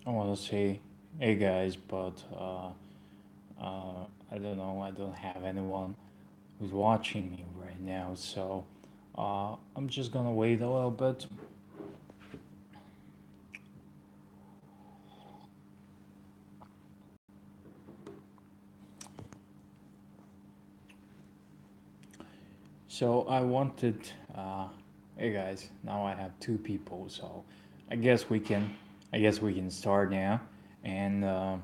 I want to say, hey guys, but I don't know. I don't have anyone who's watching me right now, so I'm just gonna wait a little bit. So I wanted, hey guys, now I have two people, so I guess we can, I guess we can start now. And I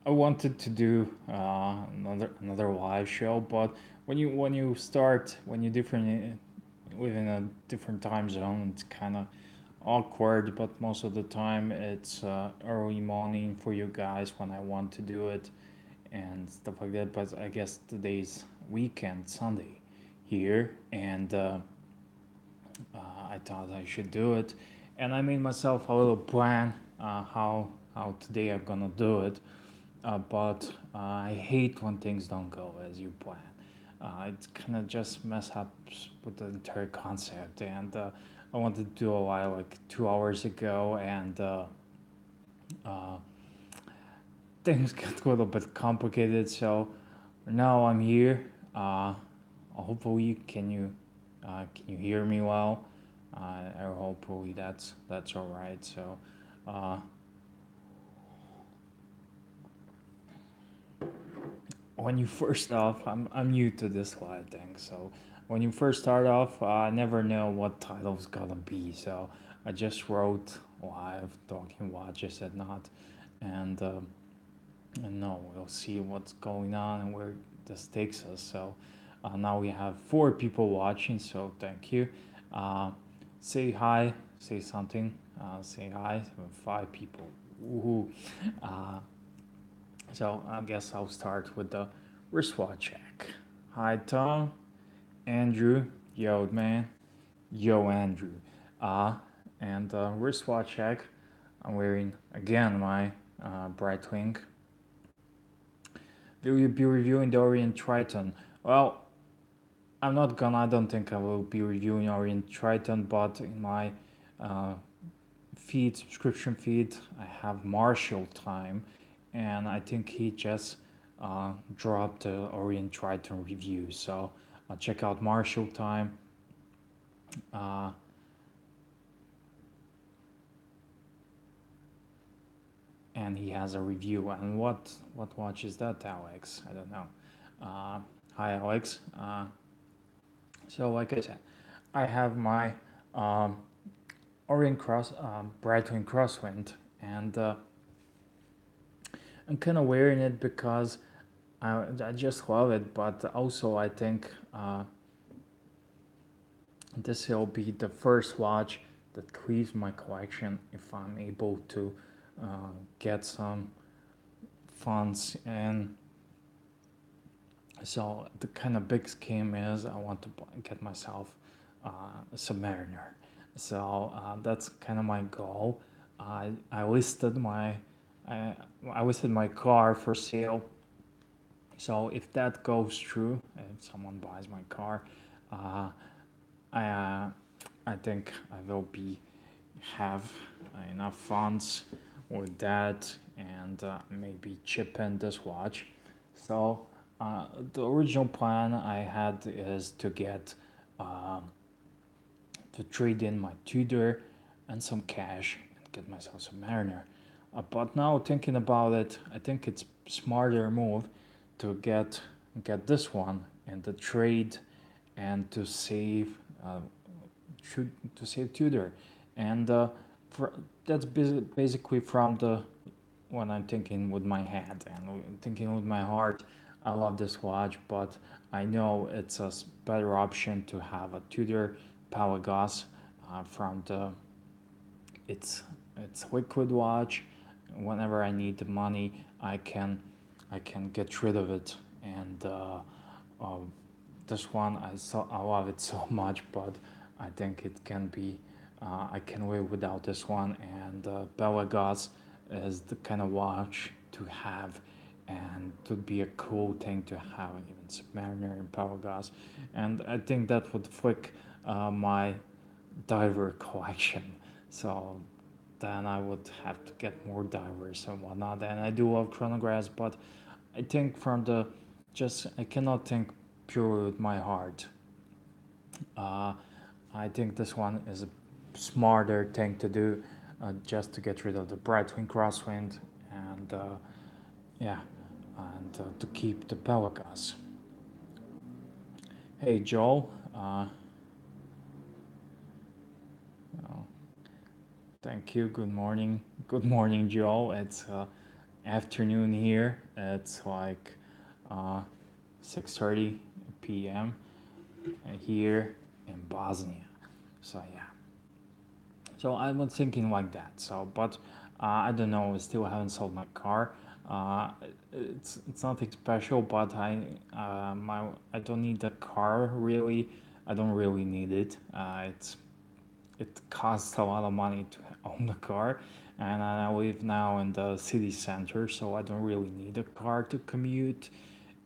wanted to do another live show, but when you start when you different within a different time zone, it's kind of awkward. But most of the time, it's early morning for you guys when I want to do it and stuff like that. But I guess today's weekend, Sunday, here, and I thought I should do it, and I made myself a little plan how today I'm gonna do it. But I hate when things don't go as you plan. It kind of just mess up with the entire concept, and I wanted to do a while like 2 hours ago, and uh, things got a little bit complicated. So now I'm here. Hopefully, can you hear me well? Or hopefully that's all right. So uh, when you first off, I'm new to this live thing. So when you first start off, I never know what title's gonna be. So I just wrote live talking watches and not, and no, we'll see what's going on and where this takes us. So now we have four people watching, so thank you. Uh, say hi, say something, say hi. Five people. Woohoo. Uh, so I guess I'll start with the wristwatch check. Hi, Tom, Andrew, yo, man, yo, Andrew. Uh, and wristwatch check. I'm wearing again my Breitling. Will you be reviewing the Orient Triton? Well, I don't think I will be reviewing Orient Triton, but in my uh, subscription feed, I have Marshall Time, and I think he just dropped the Orient Triton review. So check out Marshall Time. Uh, and he has a review. And what watch is that, Alex? I don't know. Hi, Alex. So, like I said, I have my um, Breitling Crosswind, and I'm kind of wearing it because I just love it. But also, I think this will be the first watch that cleaves my collection if I'm able to get some funds. And so the kind of big scheme is I want to get myself a Submariner. So that's kind of my goal. I listed my I, I listed my car for sale. So if that goes through, if someone buys my car, uh, I I think I will be have enough funds with that, and maybe chip in this watch. So the original plan I had is to get uh, to trade in my Tudor and some cash and get myself some Mariner. But now thinking about it, I think it's smarter move to get this one in the trade and uh, to save Tudor, and for, that's basically from the when I'm thinking with my head and thinking with my heart. I love this watch, but I know it's a better option to have a Tudor Palagas from the it's it's liquid watch. Whenever I need the money, I can get rid of it, and uh, this one I love it so much, but I think it can be I can live without this one. And Pelagos is the kind of watch to have, and it would be a cool thing to have, even Submariner and Pelagos. And I think that would flick my diver collection. So then I would have to get more diverse and whatnot. And I do love chronographs, but I think from the just I cannot think purely with my heart. Uh, I think this one is a smarter thing to do, just to get rid of the bright wind, crosswind, and yeah, and to keep the Pelicans. Hey Joel, uh, thank you. Good morning. Good morning, Joel. It's afternoon here. It's like uh, 6:30 p.m. here in Bosnia. So yeah. So I was thinking like that. So, but I don't know. I still haven't sold my car. Uh, it's nothing special, but I don't need the car really. I don't really need it. It costs a lot of money to own the car, and I live now in the city center, so I don't really need a car to commute.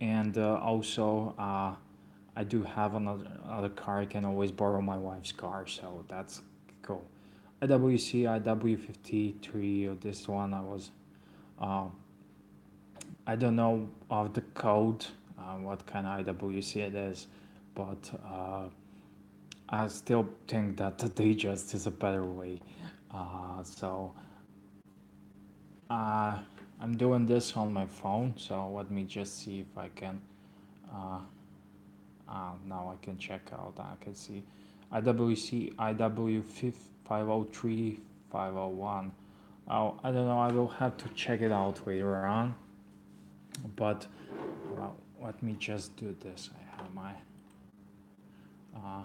And also, I do have another other car. I can always borrow my wife's car, so that's cool. IWC IW53, or this one uh, I don't know of the code, what kind of IWC it is, but I still think that the digest is a better way. So uh, I'm doing this on my phone, so let me just see if I can. Uh, Now I can check out. I can see IWC IW 503 501. Oh, I don't know. I will have to check it out later on. But let me just do this. I have my uh,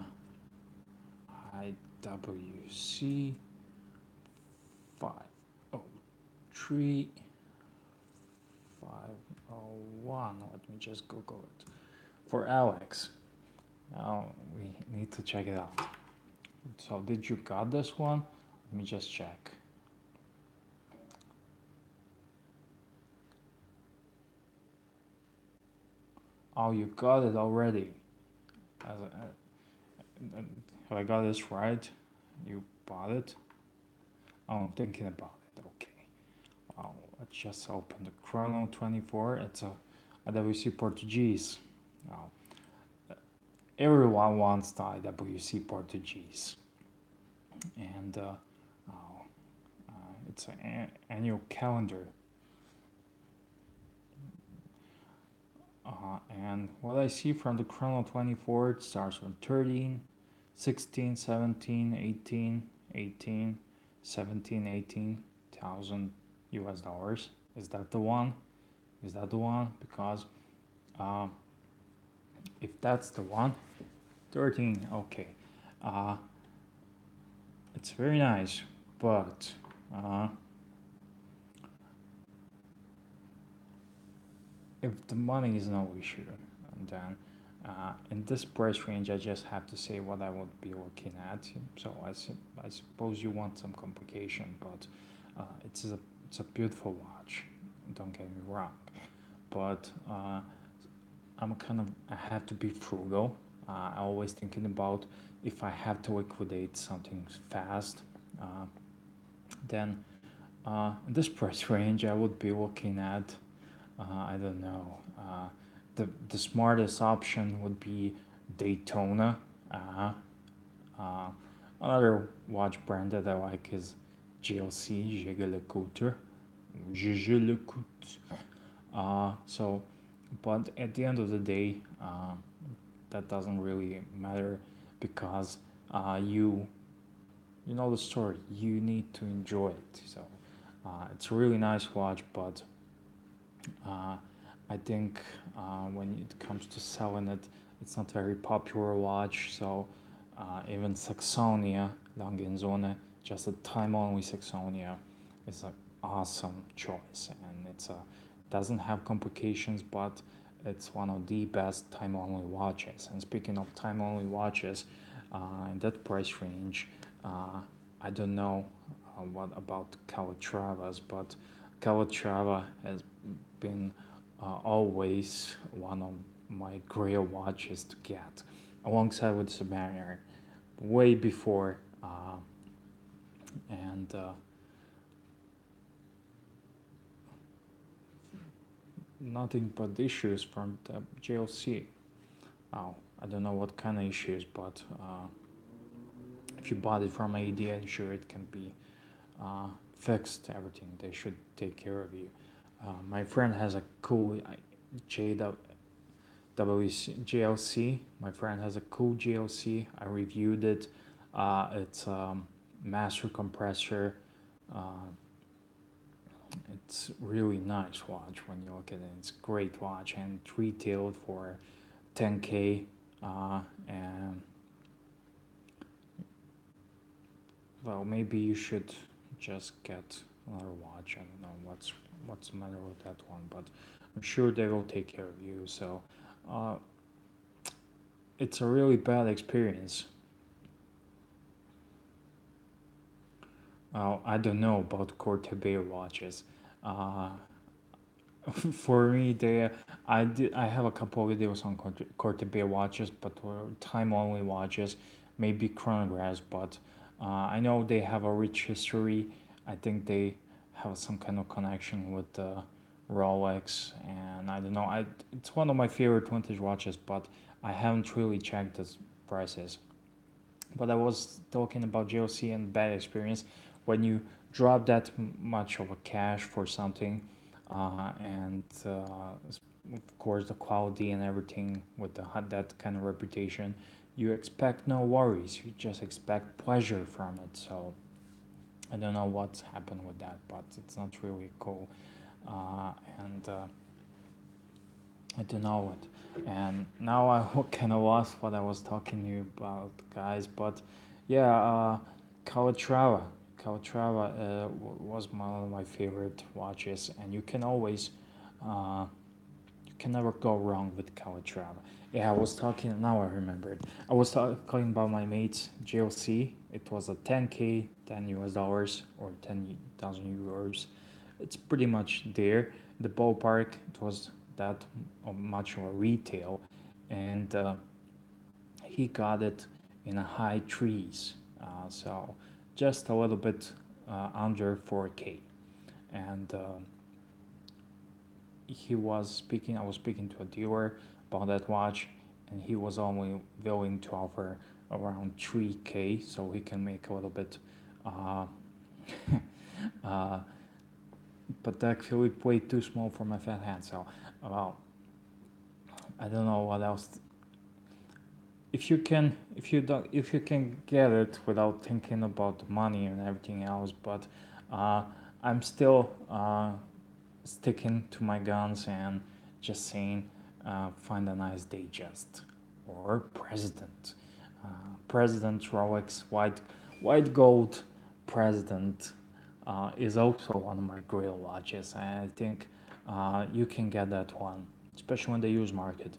IWC 503 501. Let me just Google it. For Alex. Now we need to check it out. So did you got this one? Let me just check. Oh, you got it already. Have I got this right? You bought it? Oh, I'm thinking about it. Okay. Wow, let's just open the Chrono 24. It's a IWC Portuguese. Now, everyone wants the IWC Portuguese. And oh, it's an annual calendar. And what I see from the Chrono 24, it starts from 13, 16, 17, 18, 18, 17, 18,000 US dollars. Is that the one? Is that the one? Because uh, if that's the one, 13, okay. Uh, it's very nice, but if the money is no issue, then in this price range, I just have to say what I would be looking at. So I suppose you want some complication, but it's a beautiful watch. Don't get me wrong, but I have to be frugal. I always thinking about if I have to liquidate something fast, uh, then in this price range, I would be looking at I don't know. The smartest option would be Daytona. Uh, uh, Another watch brand that I like is GLC, Gégé Lecoultre. So, but at the end of the day, that doesn't really matter because you know the story. You need to enjoy it. So, it's a really nice watch, but uh, I think when it comes to selling it, it's not very popular watch. So even Saxonia, Langenzone, just a time-only Saxonia, is an awesome choice, and it's a doesn't have complications, but it's one of the best time-only watches. And speaking of time-only watches, in that price range, I don't know what about Calatravas, but Calatrava has been always one of my grail watches to get, alongside with Submariner, way before. And nothing but issues from the JLC. Oh, I don't know what kind of issues, but if you bought it from AD, I'm sure it can be fixed. Everything they should take care of you. My friend has a cool JLC. My friend has a cool JLC. I reviewed it. It's master compressor. Uh, it's really nice watch when you look at it. It's a great watch and it retailed for 10K. And well, maybe you should just get another watch. I don't know what's the matter with that one, but I'm sure they will take care of you. So uh, it's a really bad experience. I don't know about Cortebay watches. Uh, for me, I have a couple of videos on Cortebay watches, but were time only watches, maybe chronographs. But I know they have a rich history. I think they have some kind of connection with Rolex, and I don't know. It's one of my favorite vintage watches, but I haven't really checked the prices. But I was talking about JLC and bad experience when you drop that much of a cash for something, and of course the quality and everything with that kind of reputation, you expect no worries. You just expect pleasure from it. So I don't know what's happened with that, but it's not really cool. Uh, and I don't know it. And now I kind of lost what I was talking to you about, guys. But yeah, Calatrava. Calatrava was one of my favorite watches, and uh, you can never go wrong with Calatrava. Yeah, I was talking. Now I remembered. I was talking about my mate's GLC. It was a 10K, 10 US dollars or 10,000 euros. It's pretty much there. The ballpark. It was that much of a retail, and he got it in a high trees. So just a little bit under 4K, and I was speaking to a dealer about that watch, and he was only willing to offer around 3K, so he can make a little bit, uh, uh, but actually way too small for my fat hand. So, well, I don't know what else. If you can get it without thinking about the money and everything else, but uh, I'm still sticking to my guns and just saying, find a nice digest or president. President Rolex white gold president is also one of my grill watches. And I think you can get that one, especially on the used market.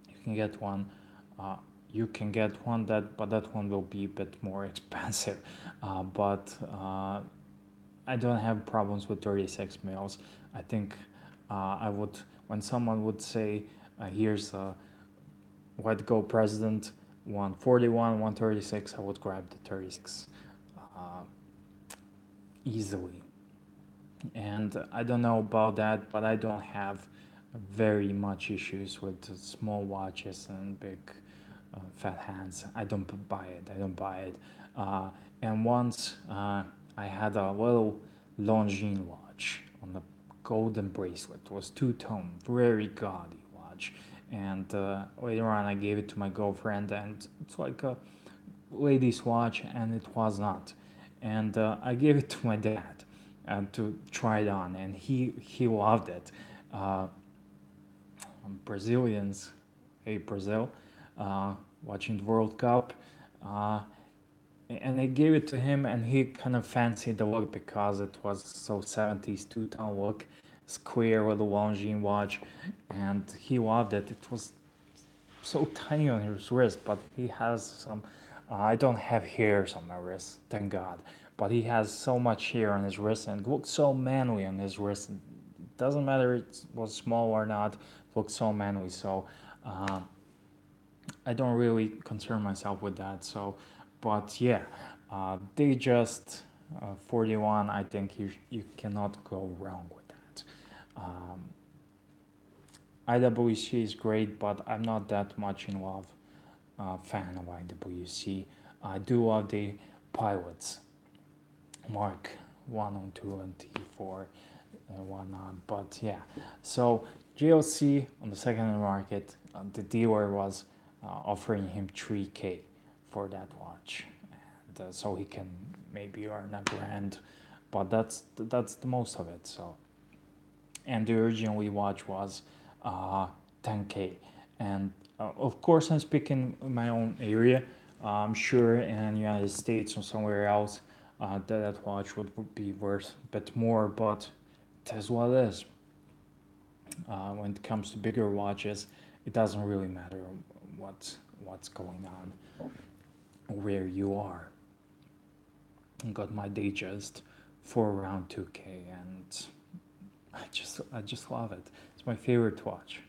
You can get one. Uh, you can get one but that one will be a bit more expensive. But I don't have problems with 36 mils. I think I would, when someone would say, here's a white gold president, 141, 136, I would grab the 36 uh, easily. And I don't know about that, but I don't have very much issues with small watches and big fat hands. I don't buy it. I don't buy it. And once I had a little Longines watch on the golden bracelet. It was two-tone, very gaudy watch. And later on, I gave it to my girlfriend, and it's like a lady's watch, and it was not. And I gave it to my dad to try it on, and he loved it. Uh, Brazilians hate Brazil, watching the World Cup. Uh, and I gave it to him, and he kind of fancied the look because it was so 70s two-tone look, square with a Longines watch, and he loved it. It was so tiny on his wrist, but he has some. I don't have hairs on my wrist, thank God. But he has so much hair on his wrist and it looks so manly on his wrist. It doesn't matter it was small or not, it looks so manly. So uh, I don't really concern myself with that. So, but yeah, they just 41. I think you cannot go wrong with that. Um, IWC is great, but I'm not that much in love fan of IWC. I do love the pilots, Mark 1 and 2 and T4 and whatnot. But yeah, so GLC on the secondary market, the dealer was offering him 3K for that watch, and so he can maybe earn a grand, but that's the most of it. So, and the original watch was 10K, and of course I'm speaking in my own area. I'm sure in the United States or somewhere else that watch would be worth a bit more, but that's what it is. When it comes to bigger watches, it doesn't really matter what's going on, where you are. I got my Datejust for around 2K, and I just love it. It's my favorite watch.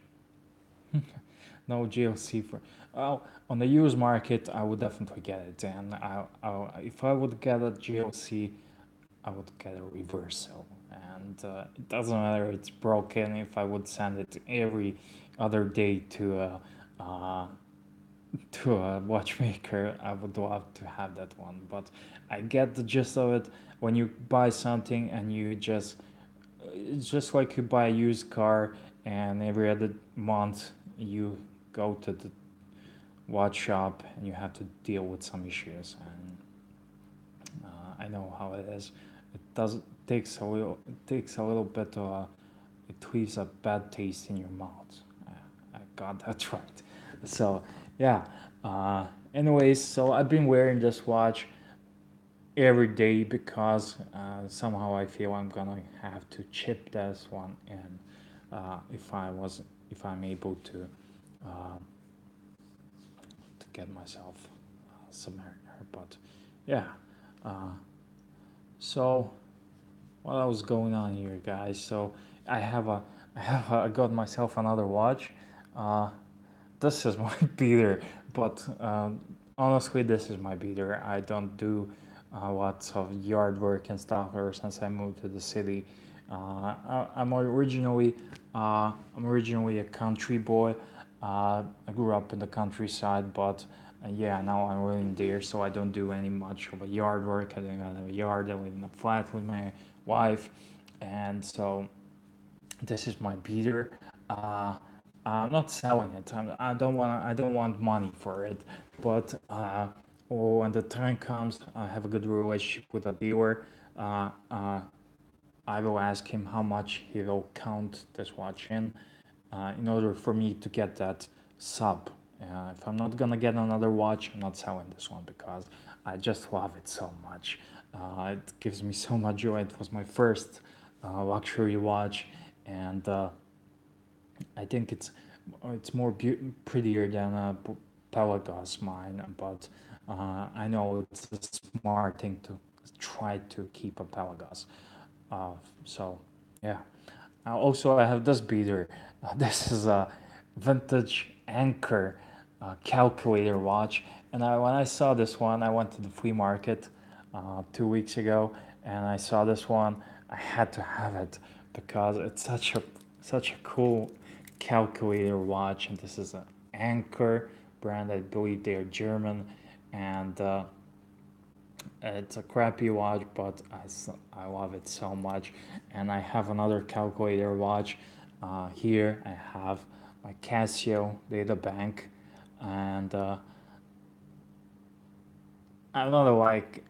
No GLC for. Well, on the used market, I would definitely get it, and if I would get a GLC, I would get a reversal, and it doesn't matter if it's broken. If I would send it every other day uh, to a watchmaker, I would love to have that one. But I get the gist of it. When you buy something and you just, it's just like you buy a used car, and every other month you go to the watch shop and you have to deal with some issues. And I know how it is. It does it takes a little bit of it leaves a bad taste in your mouth. I got that right. So yeah. Anyways, so I've been wearing this watch every day because somehow I feel I'm gonna have to chip this one in if I'm able uh, to get myself Submariner. But yeah, uh, so what else going on here, guys? So I got myself another watch. Uh, this is my beater, but honestly, this is my beater. I don't do lots of yard work and stuff ever since I moved to the city. I'm originally a country boy. I grew up in the countryside, but yeah, now I'm living there, so I don't do any much of a yard work. I don't have a yard. I live in a flat with my wife, and so this is my beater. Uh, I'm not selling it. I don't want money for it. But when the time comes, I have a good relationship with a dealer. Uh, uh, I will ask him how much he will count this watch in order for me to get that sub. If I'm not gonna get another watch, I'm not selling this one because I just love it so much. It gives me so much joy. It was my first luxury watch, and I think it's more prettier than a Pelagos mine, but I know it's a smart thing to try to keep a Pelagos. So yeah. Also, I have this beater. This is a vintage Anchor calculator watch, and when I saw this one, I went to the flea market 2 weeks ago, and I saw this one. I had to have it because it's such a cool calculator watch, and this is an Anchor brand. I believe they're German, and it's a crappy watch, but I love it so much. And I have another calculator watch. Here I have my Casio data bank, and I'm not like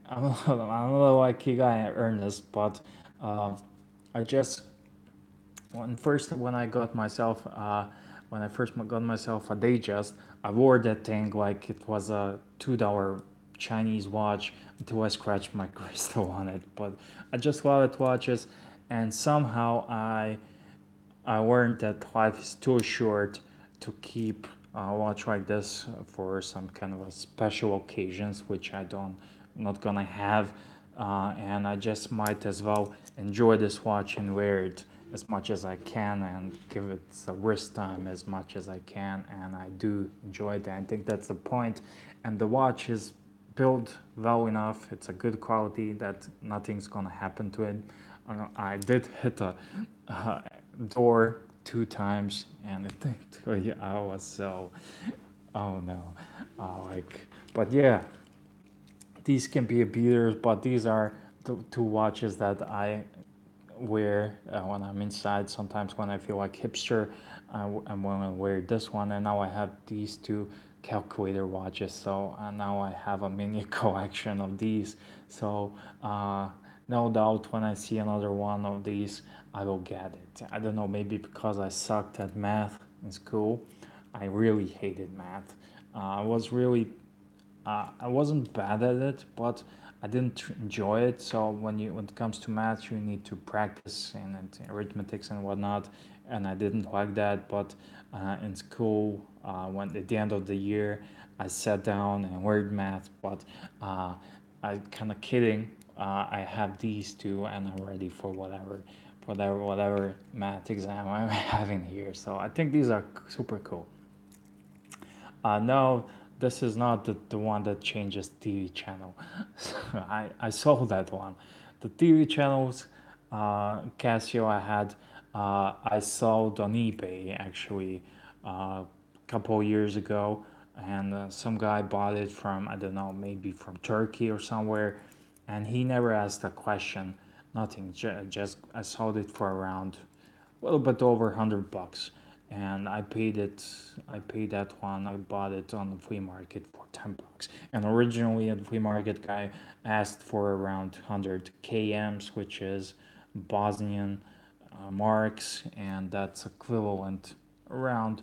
you guy Ernest, but uh, I just when I got myself when I first got myself a Datejust, I wore that thing like it was a $2 Chinese watch until I scratched my crystal on it. But I just love it watches, and somehow I learned that life is too short to keep a watch like this for some kind of a special occasions, which I'm not gonna have, and I just might as well enjoy this watch and wear it as much as I can and give it a wrist time as much as I can, and I do enjoy that. I think that's the point, and the watch is built well enough. It's a good quality that nothing's gonna happen to it. I did hit a door two times, and it took 3 hours. So, oh no, like, but yeah, these can be beaters, but these are the two watches that I wear when I'm inside. Sometimes when I feel like hipster, I'm going to wear this one. And now I have these two calculator watches. So now I have a mini collection of these. So no doubt when I see another one of these, I will get it. I don't know, maybe because I sucked at math in school. I really hated math. I was really I wasn't bad at it, but I didn't enjoy it. So when it comes to math, you need to practice and arithmetics and whatnot, and I didn't like that. But in school, when at the end of the year, I sat down and learned math. But uh, I kind of kidding. I have these two, and I'm ready for whatever math exam I'm having here. So I think these are super cool. No, this is not the one that changes TV channel. I saw that one. The TV channels, Casio I had, I sold on eBay actually a couple years ago, and some guy bought it from, I don't know, maybe from Turkey or somewhere, and he never asked a question, nothing. Just I sold it for around a little bit over $100, and I paid it. I paid that one. I bought it on the flea market for $10, and originally at the flea market guy asked for around 100 kms, which is Bosnian marks, and that's equivalent around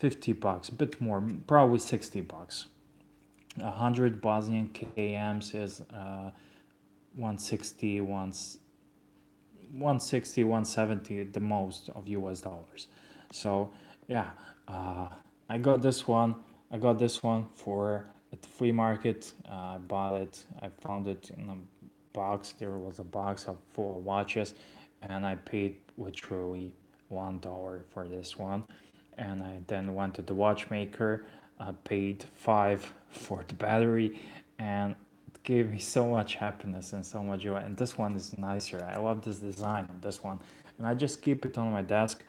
$50, a bit more, probably $60. 100 Bosnian kms is 160, 160, 170 at the most of US dollars. So yeah, uh, I got this one. I got this one for at the flea market. I bought it. I found it in a box. There was a box of full of watches, and I paid literally $1 for this one. And I then went to the watchmaker. I paid five for the battery, and gave me so much happiness and so much joy. And this one is nicer. I love this design of this one, and I just keep it on my desk.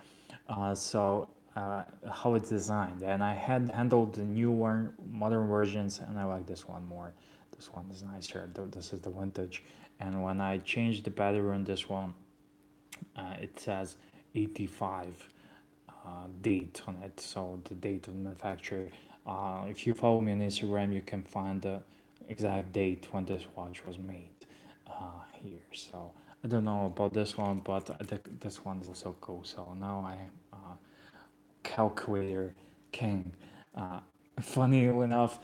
So how it's designed, and I had handled the newer modern versions, and I like this one more. This one is nicer. This is the vintage, and when I changed the battery on this one, it says 85 date on it, so the date of manufacture. If you follow me on Instagram, you can find the exact date when this watch was made here. So I don't know about this one, but I think this one is also cool. So now I calculator king. Uh, funnily enough,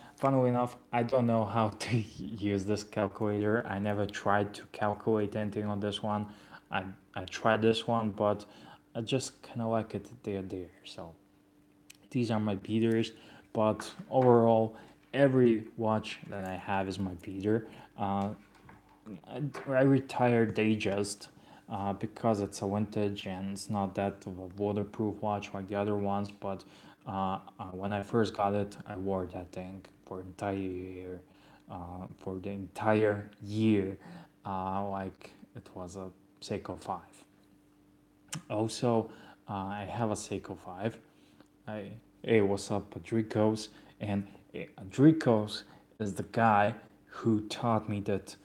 I don't know how to use this calculator. I never tried to calculate anything on this one. I, I tried this one, but I just kind of like it there. So these are my beaters, but overall, every watch that I have is my beater. Uh, I retired Datejust because it's a vintage and it's not that of a waterproof watch like the other ones. But when I first got it, I wore that thing for entire year, for the entire year, like it was a Seiko 5. Also, I have a Seiko 5. Hey, what's up, Padricos? And Padricos is the guy who taught me that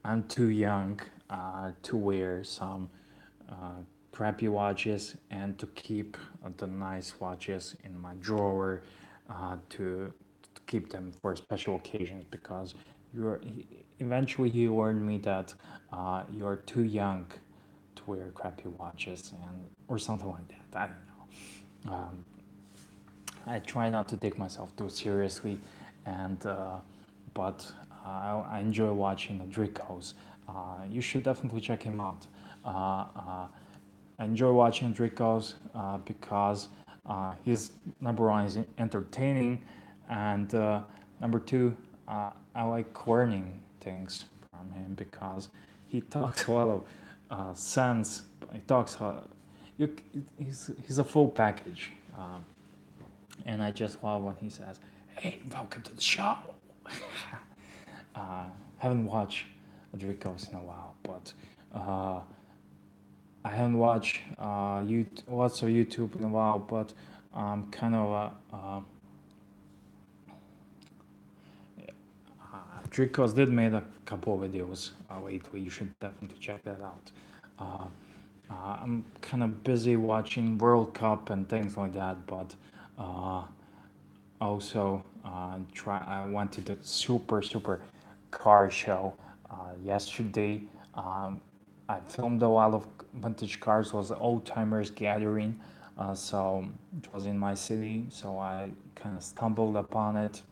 I'm too young to wear some uh, crappy watches and to keep the nice watches in my drawer to keep them for special occasions because you're eventually he warned me that you're too young to wear crappy watches and or something like that. I don't know. I try not to take myself too seriously, and but I enjoy watching the Dricos. You should definitely check him out. I enjoy watching Dricos because he's number one is entertaining, and number two I like learning things from him because he talks a lot of sense. He talks. You, he's a full package. And I just love when he says, "Hey, welcome to the show." Haven't watched Dricos in a while, but uh, I haven't watched lots of YouTube in a while, but kind of Dricos did made a couple of videos lately. You should definitely check that out. Uh, I'm kind of busy watching World Cup and things like that, but uh, also try. I went to the super car show yesterday. Um, I filmed a lot of vintage cars. It was an old timers gathering, so it was in my city. So I kind of stumbled upon it,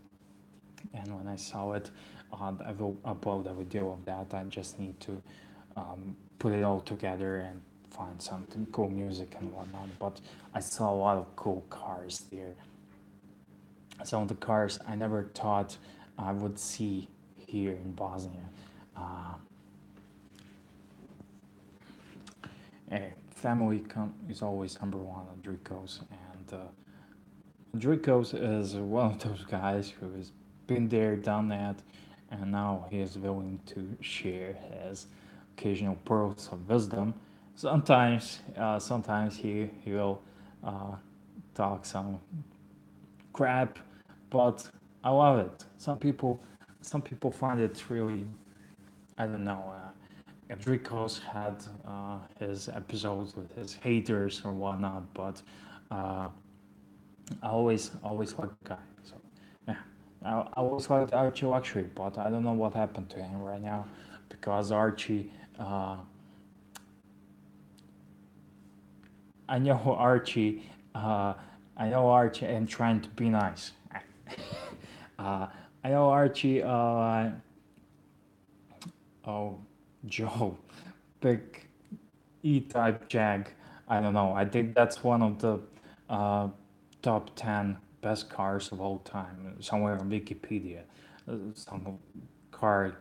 and when I saw it, I will upload a video of that. I just need to put it all together and find something cool music and whatnot. But I saw a lot of cool cars there. Some of the cars I never thought I would see here in Bosnia. Uh, is always number one on Dricos, and Dricos is one of those guys who has been there, done that, and now he is willing to share his occasional pearls of wisdom. Sometimes he will uh, talk some crap, but I love it. Some people find it really, I don't know. Enrico's had his episodes with his haters or whatnot, but uh, I always liked the guy. So yeah, I always liked Archie Luxury, but I don't know what happened to him right now, because Archie. I know Archie. Uh, I know Archie and trying to be nice. uh, I know Archie. Oh, Joe, big E-type Jag. I don't know. I think that's one of the uh, top 10 best cars of all time, somewhere on Wikipedia. Some car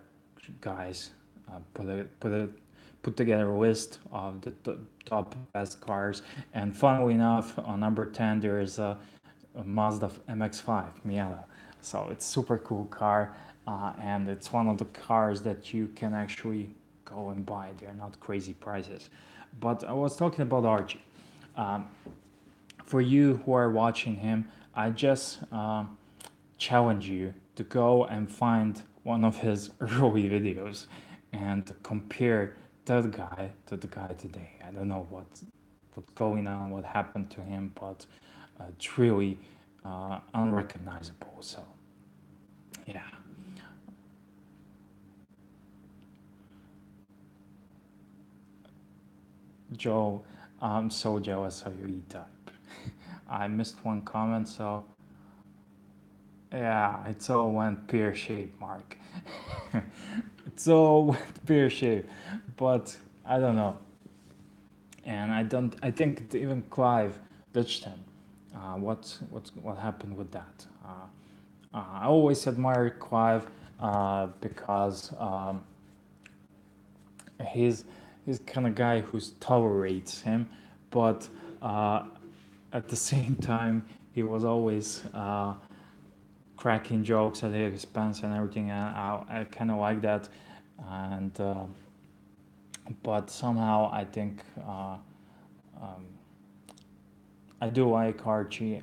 guys put together a list of the top best cars, and funnily enough, on number 10 there is a Mazda MX-5 Miata. So it's super cool car, and it's one of the cars that you can actually go and buy. They're not crazy prices. But I was talking about Archie. Um, for you who are watching him, I just challenge you to go and find one of his early videos and compare that guy to the guy today. I don't know what's going on, what happened to him, but it's really unrecognizable. So yeah, Joe, I'm so jealous of your E-type. I missed one comment, so yeah, it's all went pear shaped, Mark. It's all went pear shaped, but I don't know. And I don't. I think even Clive ditched him. What happened with that? I always admired Clive because he's he's kind of guy who tolerates him, but uh, at the same time he was always cracking jokes at his expense and everything, and I kind of like that. And but somehow I think I do like Archie.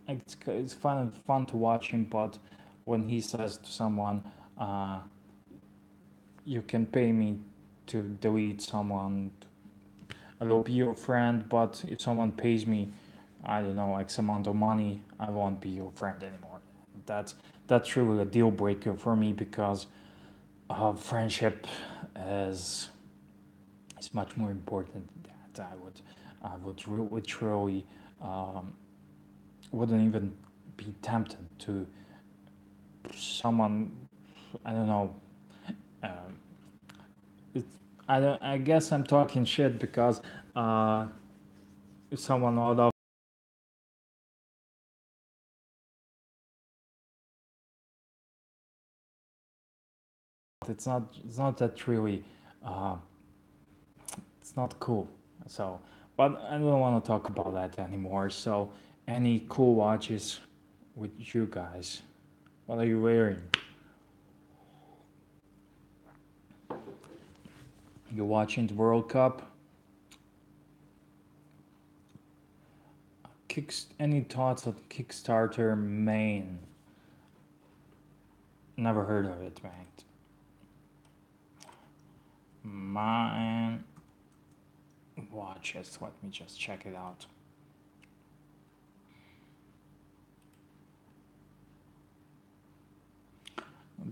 It's fun to watch him, but when he says to someone, uh, "You can pay me to delete someone, I will be your friend, but if someone pays me, I don't know, X amount of money, I won't be your friend anymore." That's that's really a deal breaker for me, because friendship is is much more important than that. Would really um, wouldn't even be tempted to someone. I don't know. Um, it's, I guess I'm talking shit because if someone out of it's not that really uh, it's not cool. So, but I don't want to talk about that anymore. So, any cool watches with you guys? What are you wearing? You're watching the World Cup. Any thoughts on Kickstarter main? Never heard of it, mate. Mine watches. Let me just check it out.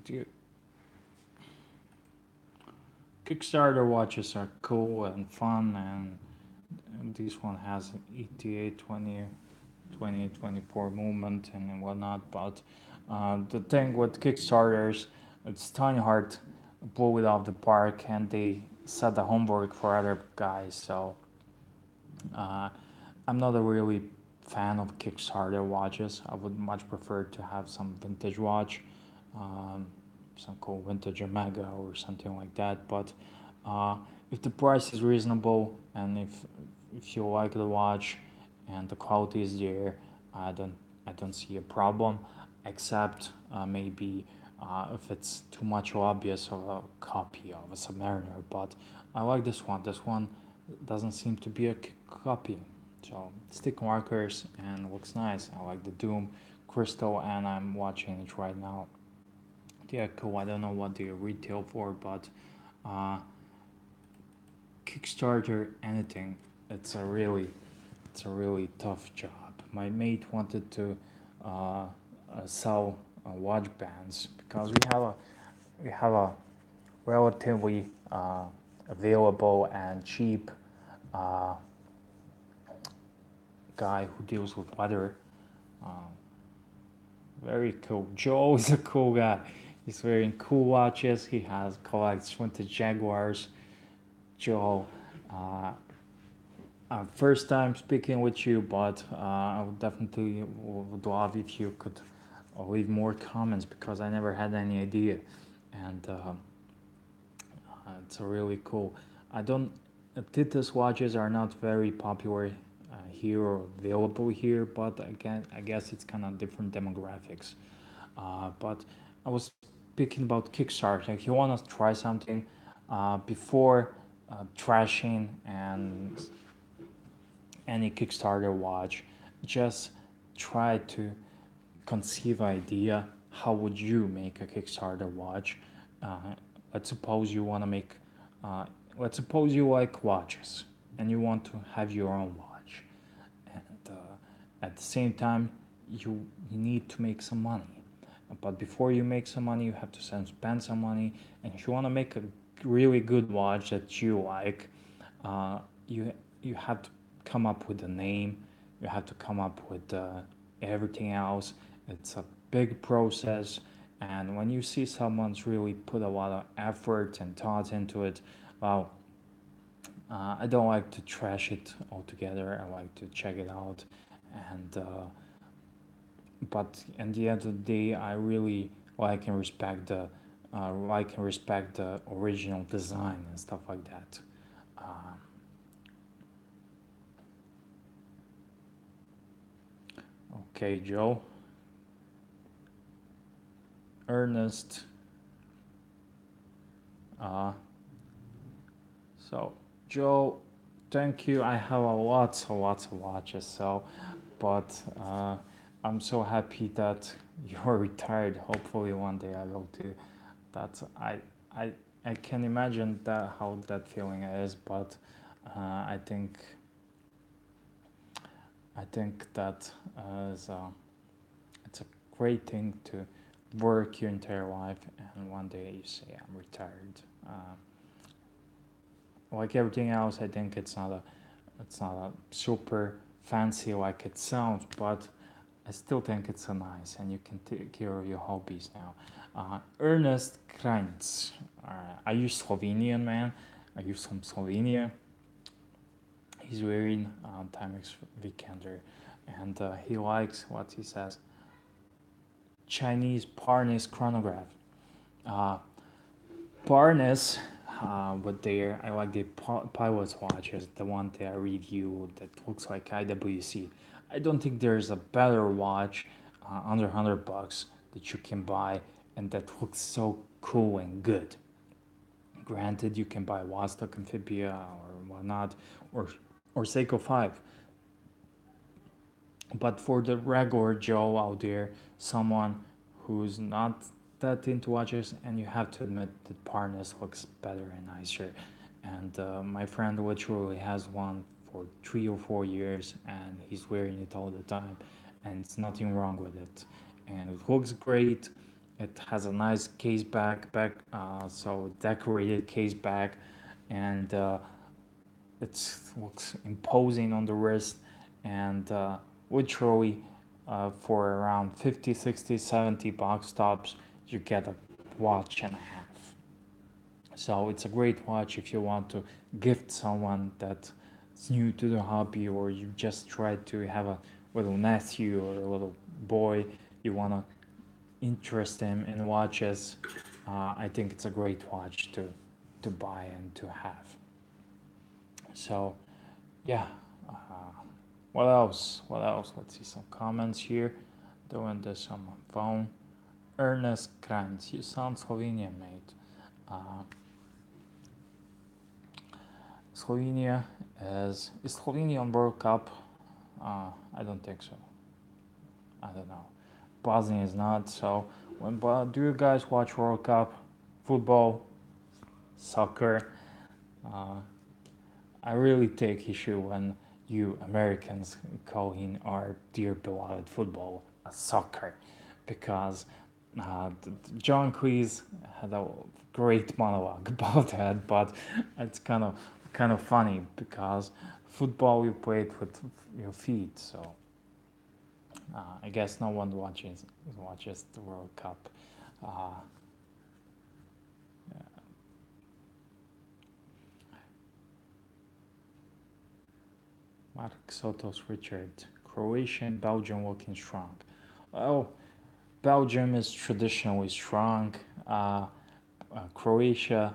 Dude, Kickstarter watches are cool and fun, and this one has an ETA 2024 movement and whatnot. But the thing with Kickstarters, it's tiny hard to blow it off the park, and they set the homework for other guys. So uh, I'm not a really fan of Kickstarter watches. I would much prefer to have some vintage watch, um, some cool vintage Omega or something like that. But uh, if the price is reasonable and if you like the watch and the quality is there, I don't I don't see a problem, except maybe if it's too much obvious of a copy of a Submariner. But I like this one. This one doesn't seem to be a copy. So stick markers and looks nice. I like the Doom crystal, and I'm watching it right now. Yeah, cool. I don't know what they retail for, but uh, Kickstarter anything. It's a really it's a really tough job. My mate wanted to sell watch bands because we have a relatively available and cheap uh, guy who deals with leather. Um, Very cool. Joe is a cool guy. He's wearing cool watches. He has collects vintage Jaguars. Joe, uh, first time speaking with you, but I would definitely would love if you could leave more comments because I never had any idea, and it's really cool. I don't. Titus watches are not very popular here or available here, but again, I guess it's kind of different demographics. But I was speaking about Kickstarter. If you want to try something before trashing and any Kickstarter watch, just try to conceive idea how would you make a Kickstarter watch. Uh, let's suppose you want to make, uh, let's suppose you like watches and you want to have your own watch, and at the same time you need to make some money. But before you make some money, you have to spend some money, and if you want to make a really good watch that you like, uh, you you have to come up with a name. You have to come up with everything else. It's a big process, and when you see someone's really put a lot of effort and thought into it, well, I don't like to trash it altogether. I like to check it out, and but at the end of the day, I really like and respect the original design and stuff like that. Uh, okay, Joe, Ernest. Uh, so, Joe, thank you. I have lots of watches. So, but I'm so happy that you're retired. Hopefully, one day I will too. That's I I can imagine that how that feeling is, but I think that is it's a great thing to work your entire life and one day you say I'm retired. Like everything else, I think it's not a super fancy like it sounds, but I still think it's a nice and you can take care of your hobbies now. Ernest Krantz. Are you Slovenian, man? Are you from Slovenia? He's wearing Timex Weekender, and he likes what he says Chinese Parnis chronograph. Uh, Parnis, with their, I like the pilot's watches, the one that I reviewed that looks like IWC. I don't think there's a better watch under $100 that you can buy and that looks so cool and good. Granted, you can buy Vostok Amphibia or whatnot, or Seiko 5. But for the regular Joe out there, someone who's not that into watches, and you have to admit that Parnas looks better and nicer. And my friend literally has one for 3 or 4 years, and he's wearing it all the time, and it's nothing wrong with it. And it looks great. It has a nice case back, so decorated case back, and it looks imposing on the wrist, and literally for around 50, 60, 70 box tops, you get a watch and a half. So it's a great watch if you want to gift someone that's new to the hobby, or you just try to have a little nephew or a little boy, you want to interest him in watches. I think it's a great watch to buy and to have. So yeah, what else? What else? Let's see some comments here. Doing this on my phone. Ernest Kranz, you sound Slovenian, mate. Uh, Slovenia is Slovenia on World Cup? I don't think so. I don't know. Bosnia is not. So when do you guys watch World Cup? Football, soccer? Uh, I really take issue when you Americans call in our dear beloved football a soccer, because John Cleese had a great monologue about that, but it's kind of funny because football you play it with your feet, so I guess no one watches the World Cup. Uh, Mark Sotos Richard, Croatia and Belgium looking strong. Well, Belgium is traditionally strong. Croatia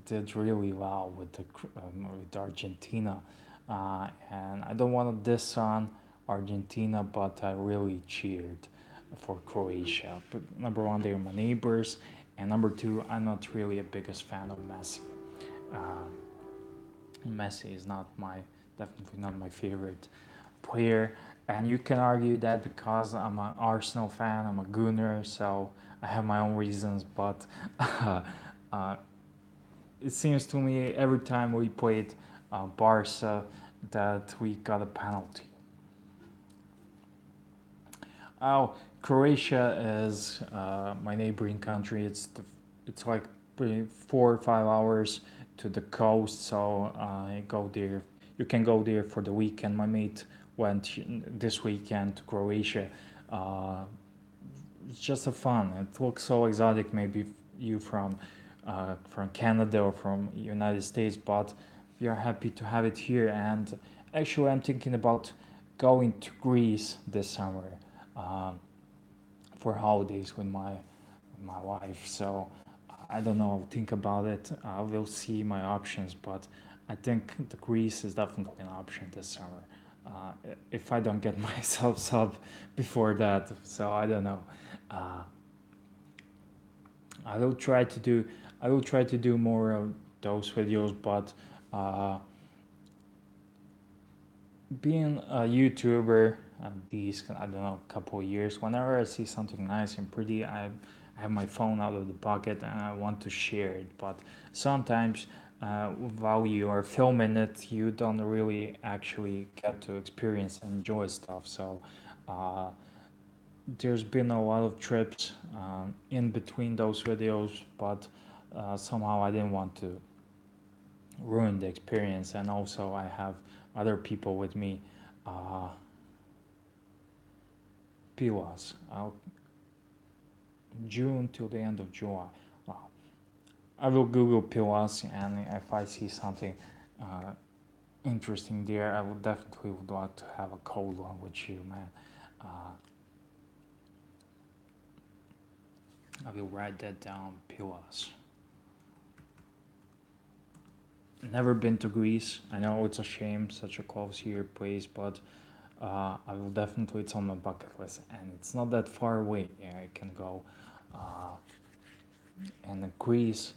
did really well with Argentina, and I don't want to diss on Argentina, but I really cheered for Croatia. But number one, they're my neighbors, and number two, I'm not really a biggest fan of Messi. Uh, Messi is definitely not my favorite player, and you can argue that because I'm an Arsenal fan, I'm a Gunner, so I have my own reasons. But uh, it seems to me every time we played Barca that we got a penalty. Oh, Croatia is my neighboring country. It's like 4 or 5 hours to the coast, so I go there. You can go there for the weekend. My mate went this weekend to Croatia. Uh, it's just a fun. It looks so exotic. Maybe you from Canada or from United States, but we are happy to have it here. And actually, I'm thinking about going to Greece this summer uh, for holidays with my wife. So I don't know. Think about it. I will see my options, but I think the Greece is definitely an option this summer. If I don't get myself sub before that, so I don't know. Uh, I will try to do I will try to do more of those videos, but uh, being a YouTuber these I don't know couple of years, whenever I see something nice and pretty, I have my phone out of the pocket and I want to share it. But sometimes while you are filming it, you don't really actually get to experience and enjoy stuff. So uh, there's been a lot of trips in between those videos, but somehow I didn't want to ruin the experience. And also, I have other people with me. Uh, Pilas, June till the end of July. Wow. I will Google Pilas, and if I see something uh, interesting there, I would definitely would like to have a cold one with you, man. Uh, I will write that down, Pilas. Never been to Greece. I know it's a shame, such a close here place, but I will definitely. It's on my bucket list, and it's not that far away. Yeah, I can go. Uh, and Greece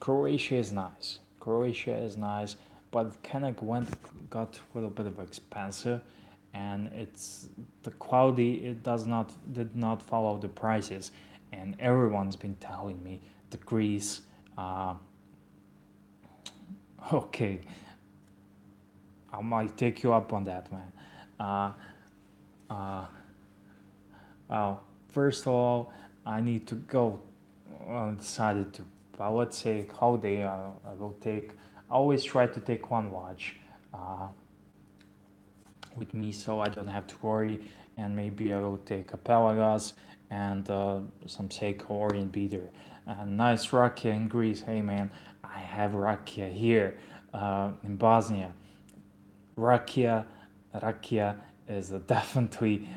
Croatia is nice. Croatia is nice, but it kind of got a little bit of expensive, and it's the quality. It did not follow the prices, and everyone's been telling me the Greece. Uh, okay, I might take you up on that, man. Uh, uh, well, first of all, I need to go. Well, decided to, but let's say holiday. I will take. I always try to take one watch uh, with me, so I don't have to worry. And maybe I will take a Pelagos and some Seiko Orient beater. Nice Rakia in Greece. Hey man, I have Rakia here in Bosnia. Rakia, Rakia is definitely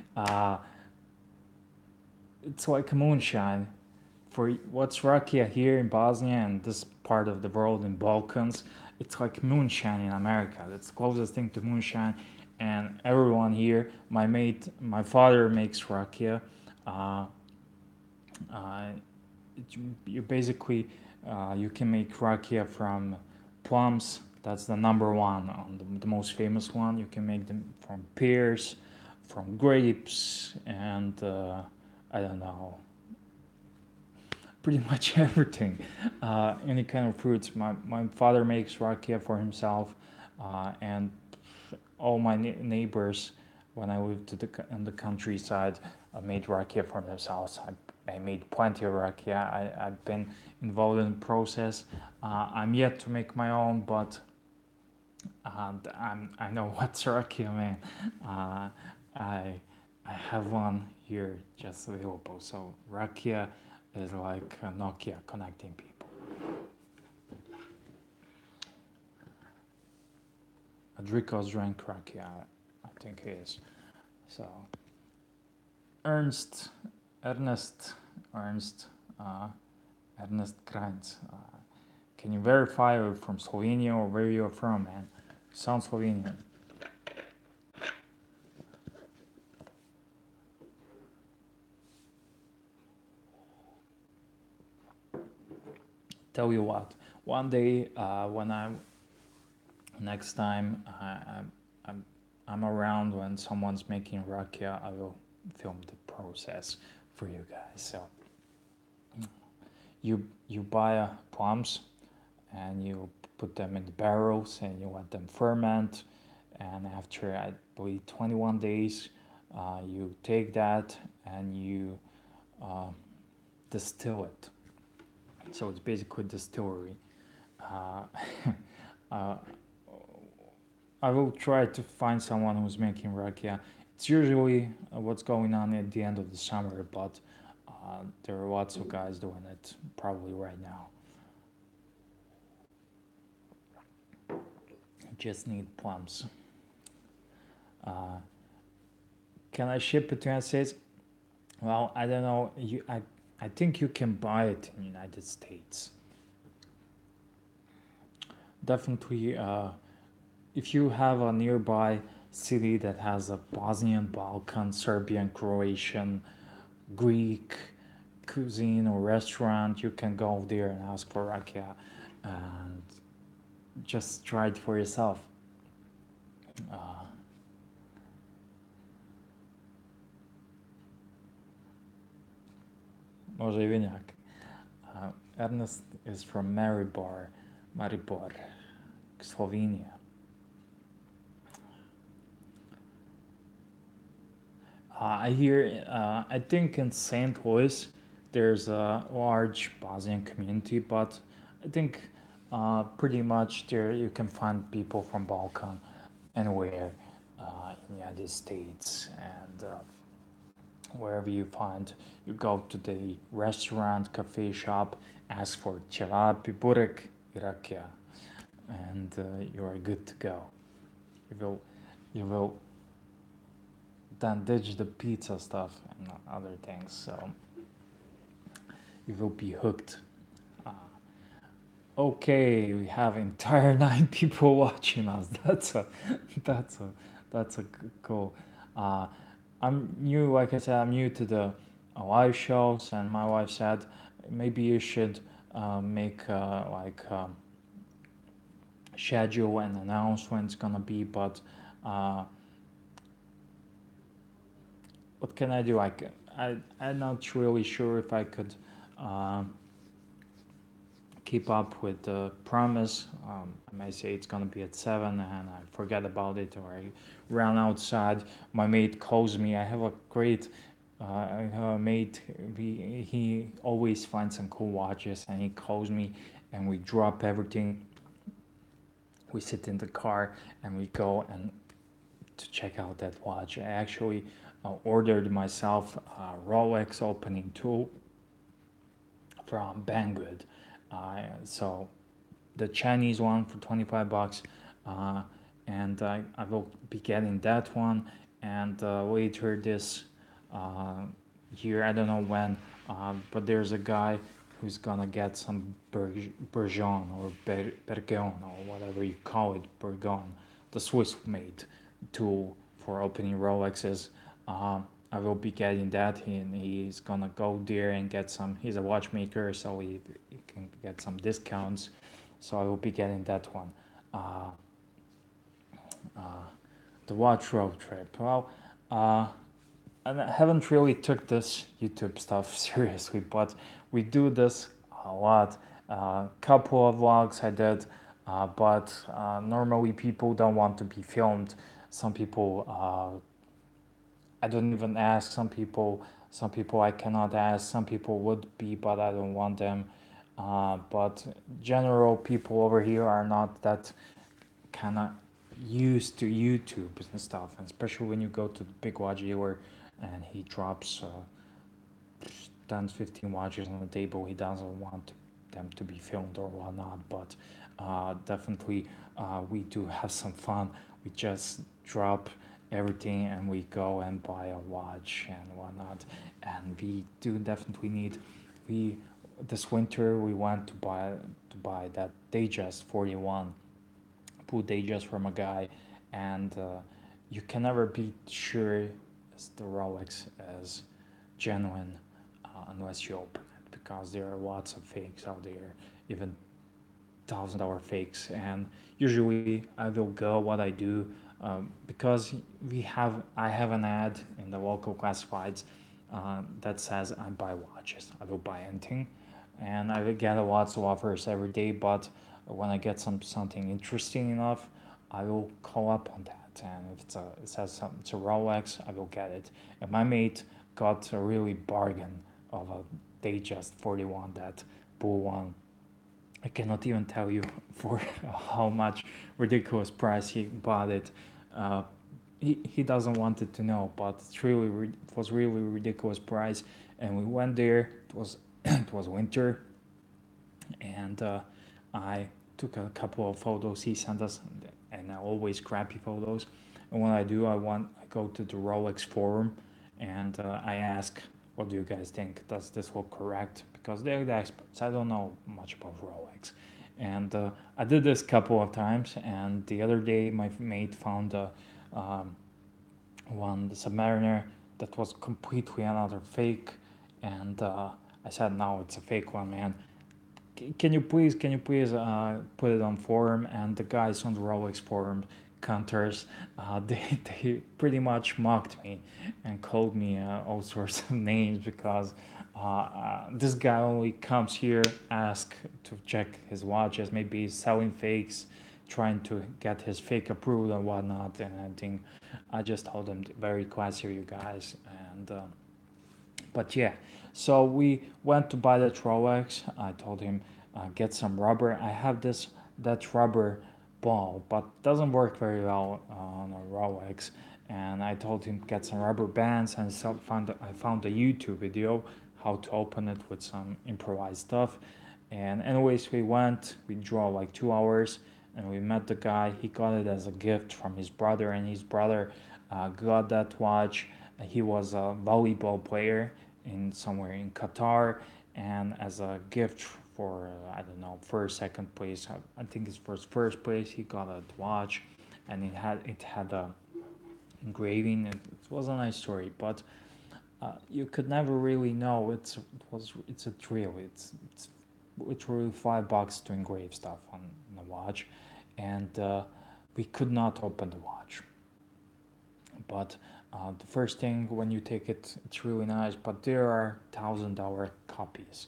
it's like moonshine. For what's Rakia here in Bosnia and this part of the world in Balkans, it's like moonshine in America. That's the closest thing to moonshine. And everyone here, my father makes Rakia. Uh, uh, you basically you can make rakia from plums. That's the number one, the most famous one. You can make them from pears, from grapes, and I don't know, pretty much everything. Any kind of fruits. My father makes rakia for himself, and all my neighbors, when I lived in the countryside, made rakia for themselves. I made plenty of rakia. I've been involved in the process. I'm yet to make my own, but I know what's rakia, man. Uh, I I have one here just available. So rakia is like a Nokia connecting people. Adriko's drank rakia, I think he is. So Ernst, Ernest, Ernst, uh, Ernest Kranz. Can you verify you're from Slovenia or where you're from, man? Sounds Slovenian. Tell you what, one day when next time I'm, I'm around when someone's making rakia, I will film the process for you guys. So you buy plums and you put them in the barrels and you let them ferment, and after I believe 21 days you take that and you uh, distill it. So it's basically distillery. uh, uh, I will try to find someone who's making rakia. It's usually what's going on at the end of the summer, but there are lots of guys doing it probably right now. Just need plums. Uh, can I ship it to United States? Well, I don't know. I think you can buy it in the United States. Definitely, if you have a nearby city that has a Bosnian, Balkan, Serbian, Croatian, Greek cuisine or restaurant, you can go there and ask for rakia and just try it for yourself. Uh, Može i vinjak. Ernest is from Maribor, Slovenia. I hear, I think in St. Louis there's a large Bosnian community, but I think pretty much there you can find people from Balkan anywhere in the United States, and wherever you find, you go to the restaurant, cafe, shop, ask for ćevapi, burek, i rakia, and you are good to go. You will then ditch the pizza stuff and other things, so you will be hooked. Uh, okay, we have entire 9 people watching us. That's a that's a cool. Uh, I'm new, like I said, I'm new to the live shows, and my wife said maybe you should make schedule and announce when it's gonna be, but uh, what can I do? I'm not really sure if I could uh, keep up with the promise. I may say it's gonna be at 7 and I forget about it, or I run outside. My mate calls me. I have a great I have a mate. He always finds some cool watches and he calls me and we drop everything. We sit in the car and we go and to check out that watch. I actually ordered myself a Rolex opening tool from Banggood. So the Chinese one for 25 bucks, uh, and I will be getting that one. And later this uh, year, I don't know when, but there's a guy who's gonna get some Bourgeon or Bergeon or whatever you call it, Bourgeon, the Swiss made tool for opening Rolexes. I will be getting that. He's gonna go there and get some. He's a watchmaker, so he can get some discounts. So I will be getting that one. Uh, uh, the watch road trip. Well, and I haven't really took this YouTube stuff seriously, but we do this a lot. Couple of vlogs I did, but normally people don't want to be filmed. Some people I don't even ask. Some people I cannot ask. Some people would be, but I don't want them. But general people over here are not that kind of used to YouTube and stuff, and especially when you go to the big watch dealer and he drops 10, 15 watches on the table. He doesn't want them to be filmed or whatnot, but definitely we do have some fun. We just drop everything and we go and buy a watch and whatnot. And we do definitely need we this winter we went to buy that Datejust 41 pull Datejust from a guy, and you can never be sure as the Rolex as genuine unless you open it, because there are lots of fakes out there, even $1,000 fakes. And usually I will go what I do, because I have an ad in the local classifieds that says I buy watches. I will buy anything, and I will get lots of offers every day. But when I get something interesting enough, I will call up on that. And if it says it's a Rolex, I will get it. And my mate got a really bargain of a Datejust 41, that bull one. I cannot even tell you for how much ridiculous price he bought it. Uh, he doesn't want it to know, but it was really ridiculous price. And we went there. It was it was winter, and I took a couple of photos. He sent us, and I always crappy photos. And when I do, I go to the Rolex forum, and I ask, "What do you guys think? Does this look correct?" Because they're the experts. I don't know much about Rolex, and I did this couple of times. And the other day, my mate found um, the Submariner, that was completely another fake, and I said, "No, it's a fake one, man. Can you please put it on forum?" And the guys on the Rolex forum counters, they pretty much mocked me and called me all sorts of names, because this guy only comes here ask to check his watches. Maybe he's selling fakes, trying to get his fake approved and whatnot. And I think I just told them, very classy, you guys. And but yeah, so we went to buy that Rolex. I told him, get some rubber. I have that rubber ball, but doesn't work very well on a Rolex. And I told him get some rubber bands, and I found a YouTube video how to open it with some improvised stuff. And anyways, we drove like 2 hours, and we met the guy. He got it as a gift from his brother, and his brother got that watch. He was a volleyball player in somewhere in Qatar, and as a gift for I don't know, first, second place, I think it's first place, he got a watch, and it had a engraving. And it was a nice story, but you could never really know. It's a thrill. It's literally $5 to engrave stuff on the watch, and we could not open the watch. But the first thing when you take it, it's really nice, but there are $1,000 copies,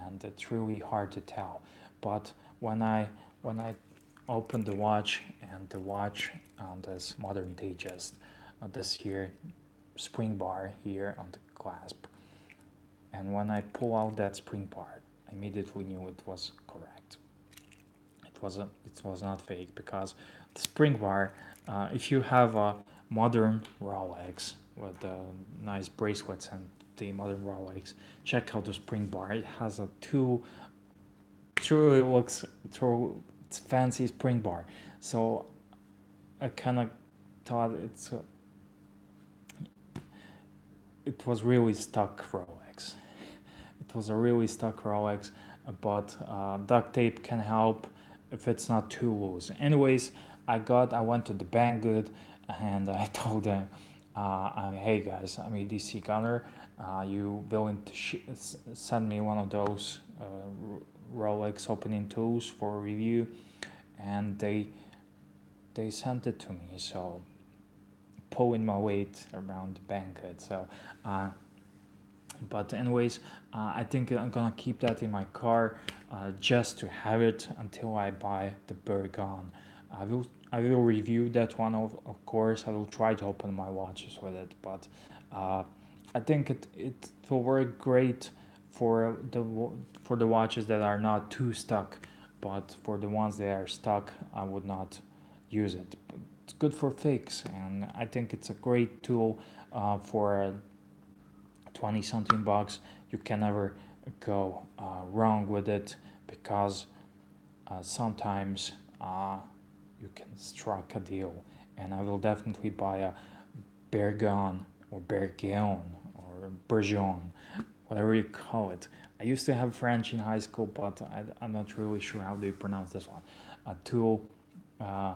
and it's really hard to tell. But when I opened the watch, and the watch on this modern digest, this here spring bar here on the clasp, and when I pull out that spring part, I immediately knew it was correct. It was not fake, because the spring bar, if you have a modern Rolex with nice bracelets and the modern Rolex, check out the spring bar. It has a truly looks through it's fancy spring bar. So I kind of thought it was really stuck Rolex. It was a really stuck Rolex, but duct tape can help if it's not too loose. Anyways, I went to the Banggood, and I told them, hey guys, I'm EDC gunner. You willing to send me one of those Rolex opening tools for review? And they sent it to me. So pulling my weight around the Banggood. So. But anyways, I think I'm gonna keep that in my car, just to have it until I buy the Bergon. I will review that one, of course. I will try to open my watches with it, but I think it will work great for the watches that are not too stuck. But for the ones that are stuck, I would not use it. But it's good for fakes, and I think it's a great tool for 20 something bucks. You can never go wrong with it, because sometimes you can strike a deal. And I will definitely buy a Bergon or Bergeon or Bergeon, whatever you call it. I used to have French in high school, but I'm not really sure how do you pronounce this one. A tool. Uh,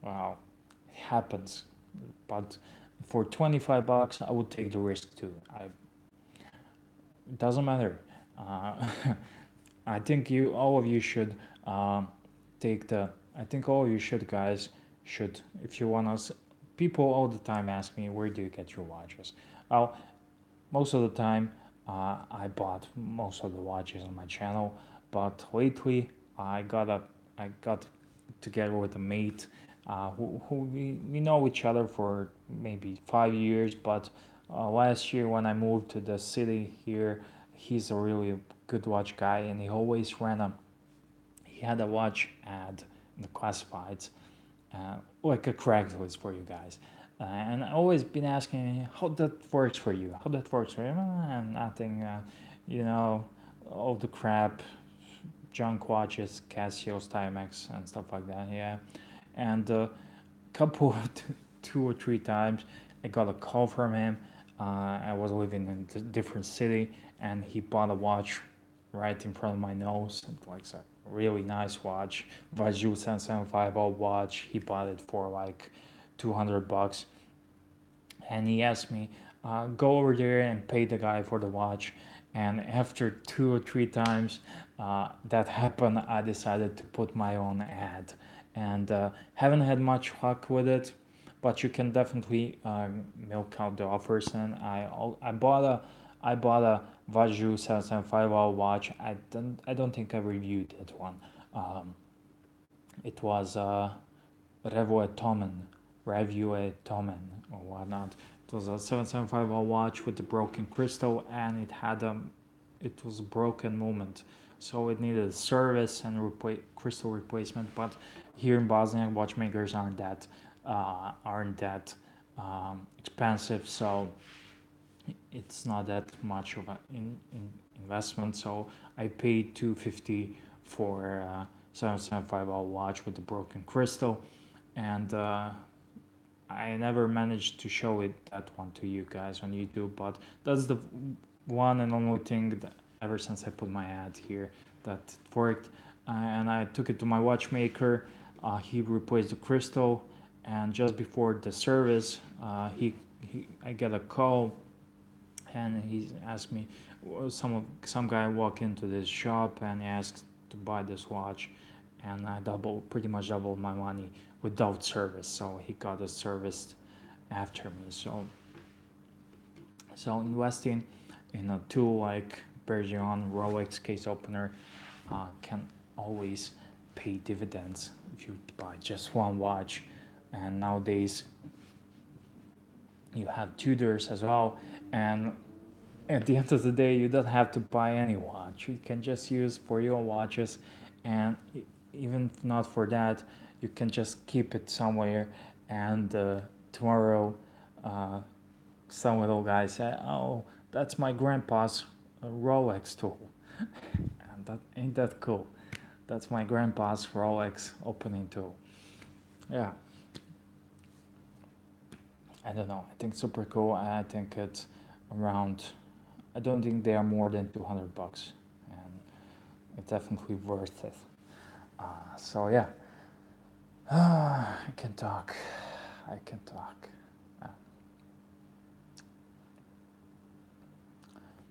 wow, it happens. But for 25 bucks, I would take the risk too. It doesn't matter. Uh, I think all of you should take the. I think all of you should, guys, should, if you want us. People all the time ask me, where do you get your watches? Well, most of the time, I bought most of the watches on my channel, but lately I got together with a mate, who we know each other for maybe 5 years, but last year when I moved to the city here, he's a really good watch guy, and he had a watch ad in the classifieds, like a Craigslist for you guys. And I always been asking how that works for you. How that works for you? Nothing, you know, all the crap, junk watches, Casios, Timex, and stuff like that. Yeah, and couple of two or three times, I got a call from him. I was living in a different city, and he bought a watch right in front of my nose. It was a really nice watch, Vaju 7750 watch. He bought it for like 200 bucks, and he asked me, go over there and pay the guy for the watch. And after two or three times that happened, I decided to put my own ad, and haven't had much luck with it, but you can definitely milk out the offers. And I bought a Vaju 7750 watch. I don't think I reviewed that one. It was Revue Tomen, or whatnot. It was a 7750 watch with the broken crystal, and it was a broken moment, so it needed a service and crystal replacement. But here in Bosnia, watchmakers aren't that expensive, so it's not that much of an investment. So I paid 250 for 7750 watch with the broken crystal, and I never managed to show that one to you guys on YouTube, but that's the one and only thing that ever since I put my ad here that it worked. And I took it to my watchmaker. He replaced the crystal, and just before the service, I get a call. and he asked me, some guy walked into this shop and asked to buy this watch, and I pretty much doubled my money without service. So he got it serviced after me. So investing in a tool like Bergeron Rolex case opener can always pay dividends if you buy just one watch. And nowadays you have tutors as well, and at the end of the day you don't have to buy any watch. You can just use for your watches, and even if not for that, you can just keep it somewhere, and tomorrow some little guy said, oh, that's my grandpa's Rolex tool. And that ain't that cool. That's my grandpa's Rolex opening tool. Yeah, I don't know. I think super cool. I think it's around. I don't think they are more than $200, and it's definitely worth it. So yeah, I can talk. I can talk.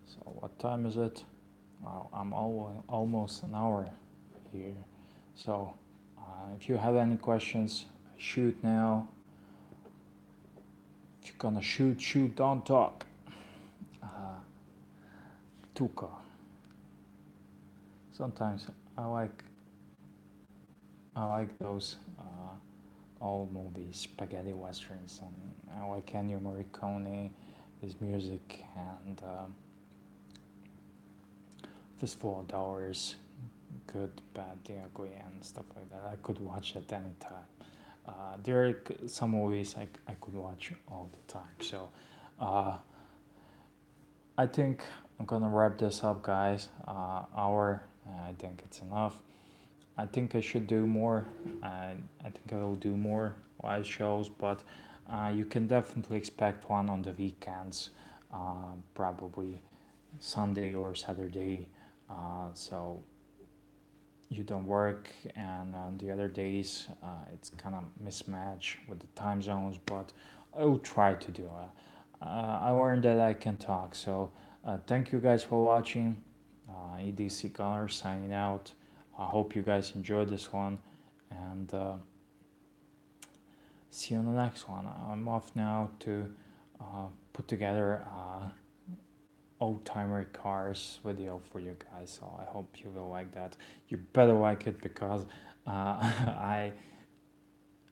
So what time is it? Well, I'm almost an hour here. So if you have any questions, shoot now. If you're gonna shoot, shoot, don't talk. Tuca. Sometimes I like those old movies, spaghetti westerns, and I like Ennio Morricone, his music, and Fistful of Dollars, Good, Bad, the Ugly, and stuff like that. I could watch at any time. There are some movies I could watch all the time. So I think I'm gonna wrap this up, guys. Hour, I think it's enough. I think I should do more. I think I will do more live shows, but you can definitely expect one on the weekends, probably Sunday or Saturday. So you don't work, and on the other days it's kind of mismatch with the time zones, but I will try to do it. I learned that I can talk. So thank you guys for watching. edcgunner signing out. I hope you guys enjoyed this one, and see you on the next one. I'm off now to put together old timer cars video for you guys, so I hope you will like that. You better like it, because I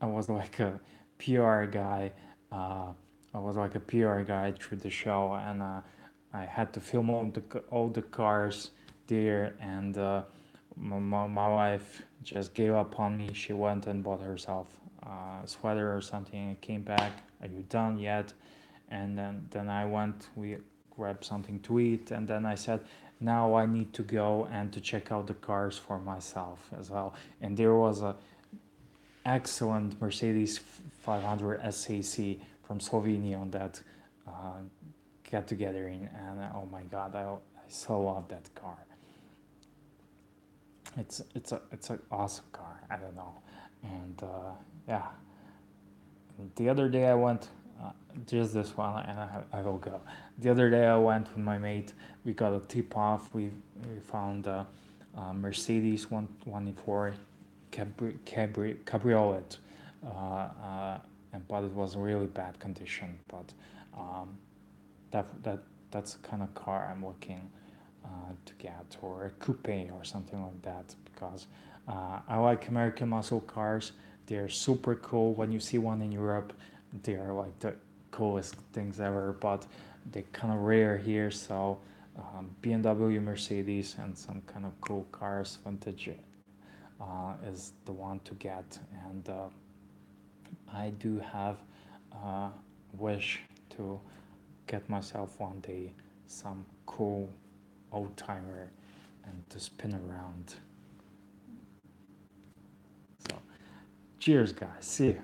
was like a PR guy. I was like a PR guy through the show, and I had to film all the cars there, and my wife just gave up on me. She went and bought herself a sweater or something and came back. Are you done yet? And then I went, we grabbed something to eat, and then I said, now I need to go and to check out the cars for myself as well. And there was a excellent Mercedes 500 SAC from Slovenia that get together in, and oh my god, I so love that car. It's an awesome car. I don't know, and yeah. The other day I went, just this one, and I will go. The other day I went with my mate. We got a tip off. We found a Mercedes 124 cabriolet, but it was really bad condition. But that's the kind of car I'm looking to get, or a coupe or something like that, because I like American muscle cars. They're super cool. When you see one in Europe, they are like the coolest things ever, but they're kind of rare here. So BMW, Mercedes, and some kind of cool cars, vintage, is the one to get. And I do have a wish to get myself one day some cool old timer and to spin around. So cheers, guys. See you.